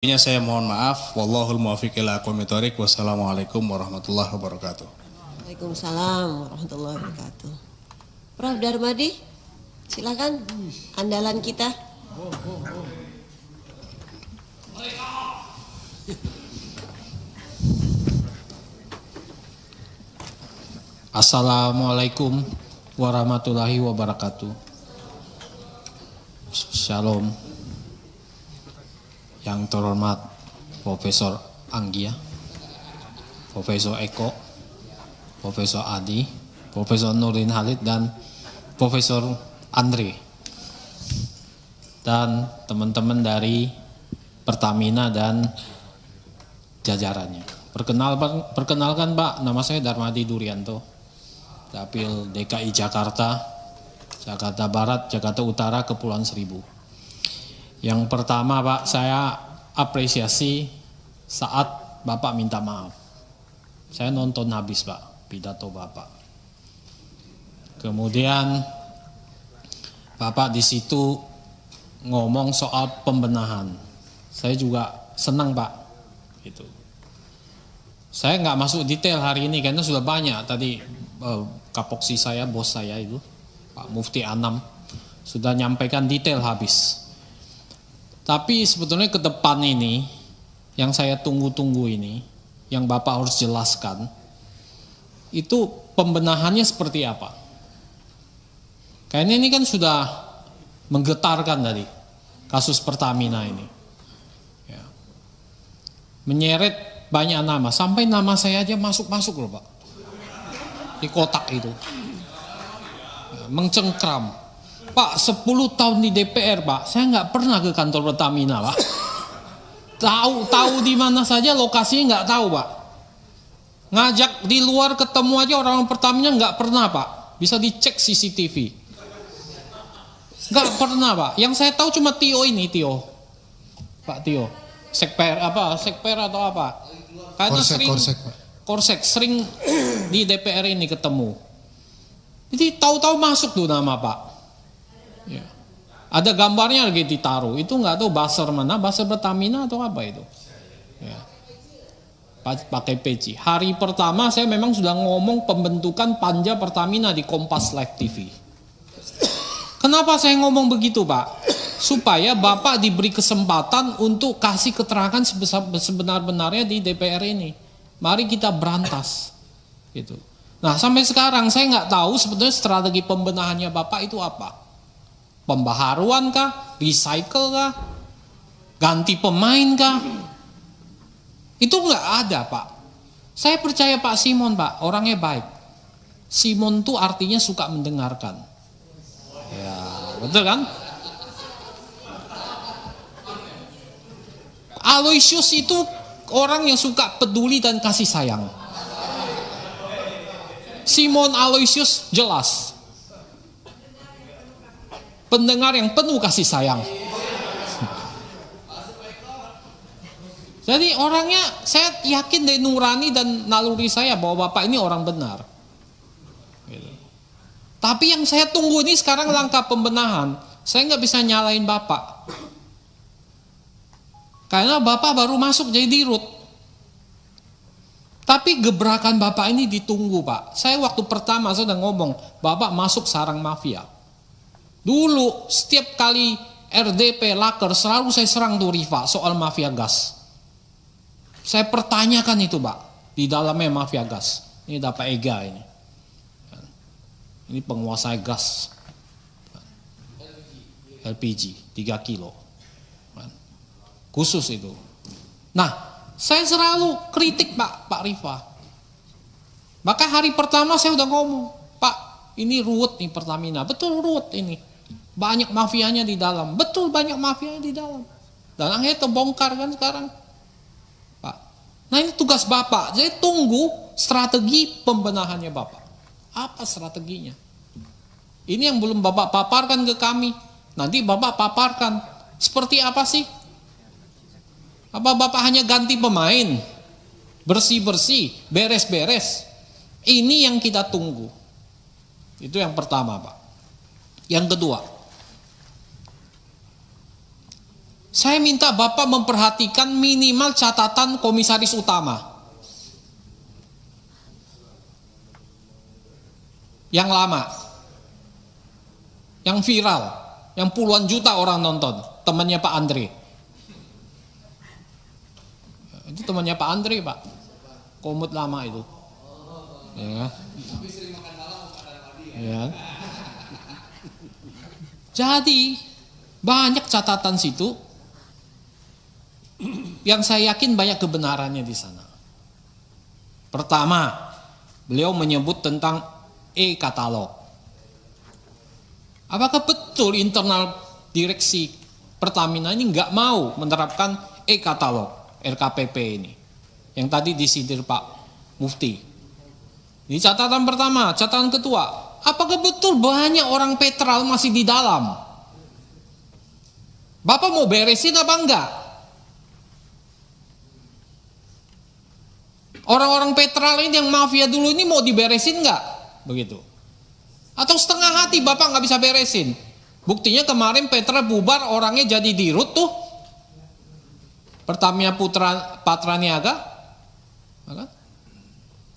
Saya mohon maaf. Wallahul muwaffiq ila aqwamit thoriq. Wassalamualaikum warahmatullahi wabarakatuh. Waalaikumsalam warahmatullahi wabarakatuh. Prof. Darmadi, silakan andalan kita. Assalamualaikum warahmatullahi wabarakatuh. Shalom. Yang terhormat Profesor Anggia, Profesor Eko, Profesor Adi, Profesor Nurdin Halid, dan Profesor Andre, dan teman-teman dari Pertamina dan jajarannya. Perkenalkan Pak, nama saya Darmadi Durianto, Dapil DKI Jakarta, Jakarta Barat, Jakarta Utara, Kepulauan Seribu. Yang pertama Pak, saya apresiasi saat Bapak minta maaf. Saya nonton habis Pak, pidato Bapak. Kemudian Bapak di situ ngomong soal pembenahan. Saya juga senang Pak. Gitu. Saya nggak masuk detail hari ini karena sudah banyak tadi kapoksi saya, bos saya itu, Pak Mufti Anam, sudah nyampaikan detail habis. Tapi sebetulnya ke depan ini, yang saya tunggu-tunggu ini, yang Bapak harus jelaskan, itu pembenahannya seperti apa? Kayaknya ini kan sudah menggetarkan tadi, kasus Pertamina ini. Ya. Menyeret banyak nama, sampai nama saya aja masuk-masuk loh Pak. Di kotak itu. Ya, mencengkram. Pak, 10 tahun di DPR Pak, saya nggak pernah ke kantor Pertamina Pak. Tahu di mana saja lokasinya nggak tahu Pak. Ngajak di luar ketemu aja orang Pertamina nggak pernah Pak. Bisa dicek CCTV. Nggak pernah Pak. Yang saya tahu cuma Tio ini, Tio. Pak Tio. Sekper atau apa? Kayaknya Korsek sering di DPR ini ketemu. Jadi tahu-tahu masuk tuh nama Pak. Ya. Ada gambarnya lagi ditaruh. Itu nggak tahu buzzer mana, buzzer Pertamina atau apa itu. Ya. Pakai peci. Hari pertama saya memang sudah ngomong pembentukan panja Pertamina di Kompas Live TV. Kenapa saya ngomong begitu Pak? Supaya Bapak diberi kesempatan untuk kasih keterangan sebenar-benarnya di DPR ini. Mari kita berantas. Gitu. Nah sampai sekarang saya nggak tahu sebetulnya strategi pembenahannya Bapak itu apa. Pembaharuan kah? Recycle kah? Ganti pemain kah? Itu nggak ada Pak. Saya percaya Pak Simon Pak, orangnya baik. Simon tuh artinya suka mendengarkan. Ya, betul kan? Aloysius itu orang yang suka peduli dan kasih sayang. Simon Aloysius jelas. Pendengar yang penuh kasih sayang. Jadi orangnya saya yakin dari nurani dan naluri saya bahwa Bapak ini orang benar. Gitu. Tapi yang saya tunggu ini sekarang langkah pembenahan. Saya nggak bisa nyalain Bapak. Karena Bapak baru masuk jadi dirut. Tapi gebrakan Bapak ini ditunggu Pak. Saya waktu pertama saya udah ngomong, Bapak masuk sarang mafia. Dulu setiap kali RDP Laker selalu saya serang tuh Riva soal mafia gas. Saya pertanyakan itu Pak, di dalamnya mafia gas. Ini dapat Ega ini. Ini penguasa gas. LPG 3 kilo. Khusus itu. Nah, saya selalu kritik Pak Riva. Maka hari pertama saya udah ngomong, Pak, ini ruwet nih Pertamina. Betul ruwet ini. Banyak mafianya di dalam. Betul banyak mafianya di dalam. Dan akhirnya terbongkar kan sekarang. Pak. Nah ini tugas Bapak. Jadi tunggu strategi pembenahannya Bapak. Apa strateginya? Ini yang belum Bapak paparkan ke kami. Nanti Bapak paparkan. Seperti apa sih? Apa Bapak hanya ganti pemain? Bersih-bersih, beres-beres. Ini yang kita tunggu. Itu yang pertama Pak. Yang kedua, Saya minta Bapak memperhatikan minimal catatan komisaris utama. Yang lama. Yang viral. Yang puluhan juta orang nonton. Temannya Pak Andre. Itu temannya Pak Andre, Pak. Komut lama itu. Ya. Ya. Jadi banyak catatan situ yang saya yakin banyak kebenarannya di sana. Pertama, beliau menyebut tentang e-katalog. Apakah betul internal direksi Pertamina ini nggak mau menerapkan e-katalog RKPP ini? Yang tadi disindir Pak Mufti. Ini catatan pertama. Catatan kedua, apakah betul banyak orang Petral masih di dalam? Bapak mau beresin apa enggak? Orang-orang Petral ini yang mafia dulu ini mau diberesin enggak? Begitu. Atau setengah hati Bapak nggak bisa beresin? Buktinya kemarin Petra bubar, orangnya jadi dirut tuh. Pertamina Patraniaga.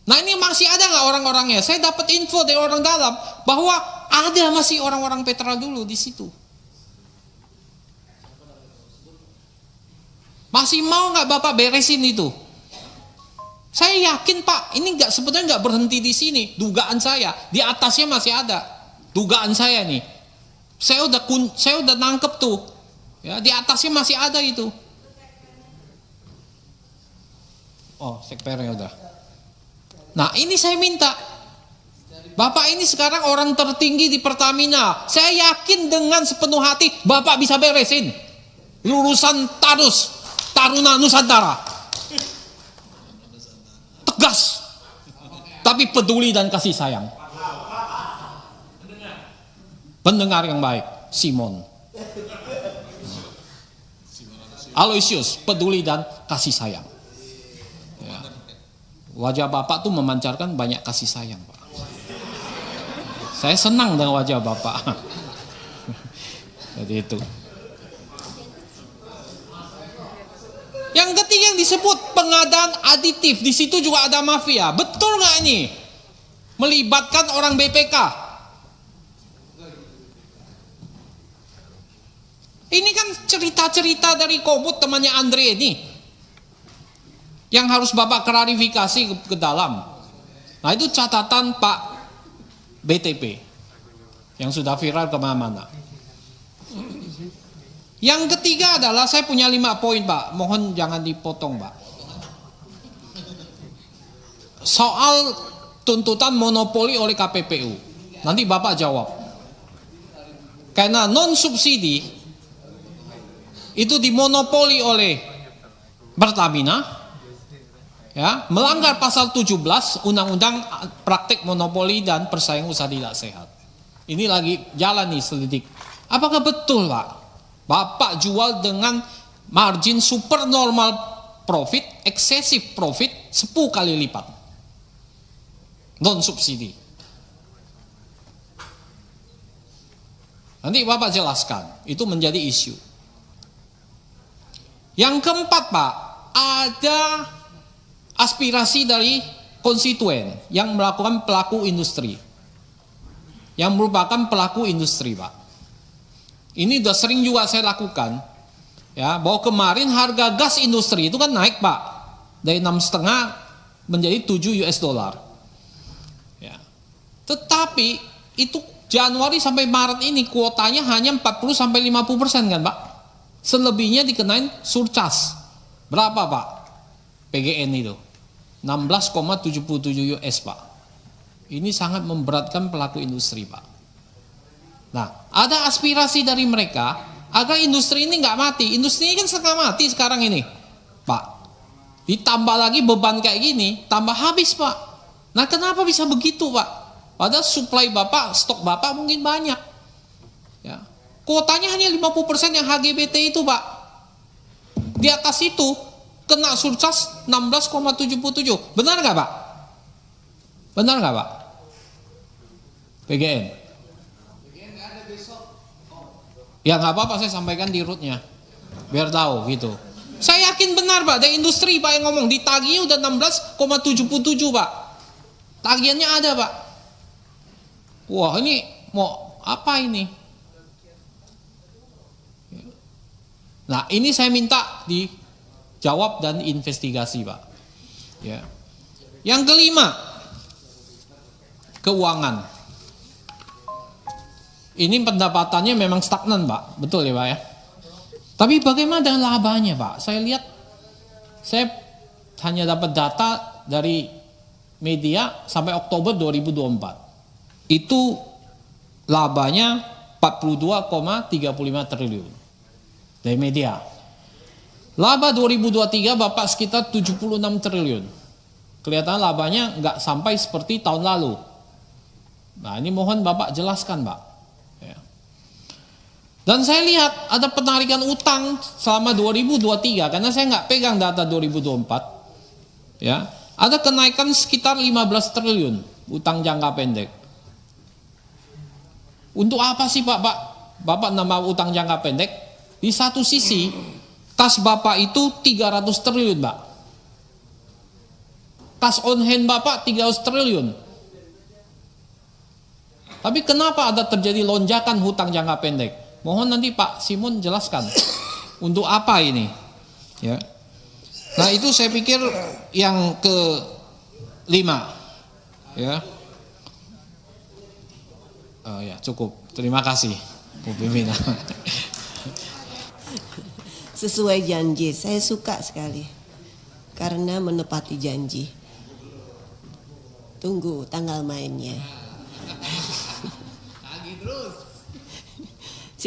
Nah ini masih ada nggak orang-orangnya? Saya dapat info dari orang dalam bahwa ada masih orang-orang Petral dulu di situ. Masih mau nggak Bapak beresin itu? Saya yakin Pak, ini sebenarnya nggak berhenti di sini. Dugaan saya di atasnya masih ada. Dugaan saya nih, saya udah nangkep tuh. Ya, di atasnya masih ada itu. Oh, sekpernya udah. Nah, ini saya minta. Bapak ini sekarang orang tertinggi di Pertamina. Saya yakin dengan sepenuh hati Bapak bisa beresin. Lulusan Taruna Nusantara. Tegas, tapi peduli dan kasih sayang. Pendengar yang baik, Simon. Aloysius, peduli dan kasih sayang. Ya. Wajah Bapak tuh memancarkan banyak kasih sayang, Pak. Saya senang dengan wajah Bapak. Jadi itu. Yang ketiga yang disebut pengadaan aditif, di situ juga ada mafia. Betul nggak ini? Melibatkan orang BPK. Ini kan cerita-cerita dari Komut temannya Andre ini, yang harus Bapak klarifikasi ke dalam. Nah itu catatan Pak BTP yang sudah viral kemana-mana. Yang ketiga adalah saya punya 5 poin Pak, mohon jangan dipotong Pak. Soal tuntutan monopoli oleh KPPU, nanti Bapak jawab. Karena non subsidi itu dimonopoli oleh Pertamina, ya, melanggar pasal 17 Undang-Undang Praktek Monopoli dan Persaingan Usaha Tidak Sehat. Ini lagi jalan nih selidik. Apakah betul Pak? Bapak jual dengan margin super normal profit, excessive profit 10 kali lipat. Non subsidi. Nanti Bapak jelaskan, itu menjadi isu. Yang keempat Pak, ada aspirasi dari konstituen yang melakukan pelaku industri. Yang merupakan pelaku industri Pak. Ini udah sering juga saya lakukan, ya, bahwa kemarin harga gas industri itu kan naik Pak, dari 6,5 menjadi 7 US dollar. Ya. Tetapi itu Januari sampai Maret ini kuotanya hanya 40-50% kan Pak, selebihnya dikenain surcharge. Berapa Pak? PGN itu 16,77 US Pak. Ini sangat memberatkan pelaku industri Pak. Nah, ada aspirasi dari mereka agar industri ini nggak mati. Industri ini kan setengah mati sekarang ini, Pak. Ditambah lagi beban kayak gini, tambah habis Pak. Nah, kenapa bisa begitu Pak? Padahal supply Bapak, stok Bapak mungkin banyak. Ya. Kuotanya hanya 50% yang HGBT itu Pak. Di atas itu kena surcharge 16,77. Benar nggak Pak? Benar nggak Pak? PGN. Ya nggak apa-apa, saya sampaikan di rootnya. Biar tahu gitu. Saya yakin benar Pak, dari industri Pak yang ngomong ditagih udah 16,77 Pak. Tagihannya ada Pak. Wah ini mau apa ini? Nah ini saya minta dijawab dan investigasi Pak. Ya. Yang kelima, keuangan. Ini pendapatannya memang stagnan Pak, betul ya Pak ya. Tapi bagaimana dengan labanya Pak? Saya lihat, saya hanya dapat data dari media sampai Oktober 2024. Itu labanya 42,35 triliun dari media. Laba 2023 Bapak sekitar 76 triliun. Kelihatan labanya nggak sampai seperti tahun lalu. Nah ini mohon Bapak jelaskan Pak. Dan saya lihat ada penarikan utang selama 2023 karena saya nggak pegang data 2024. Ya, ada kenaikan sekitar 15 triliun utang jangka pendek. Untuk apa sih Pak? Bapak nambah utang jangka pendek? Di satu sisi kas Bapak itu 300 triliun, Pak. Kas on hand Bapak 300 triliun. Tapi kenapa ada terjadi lonjakan hutang jangka pendek? Mohon nanti Pak Simon jelaskan untuk apa ini, ya. Nah itu saya pikir yang kelima, ya. Oh ya cukup, terima kasih Bu Pimpinan. Sesuai janji, saya suka sekali karena menepati janji. Tunggu tanggal mainnya.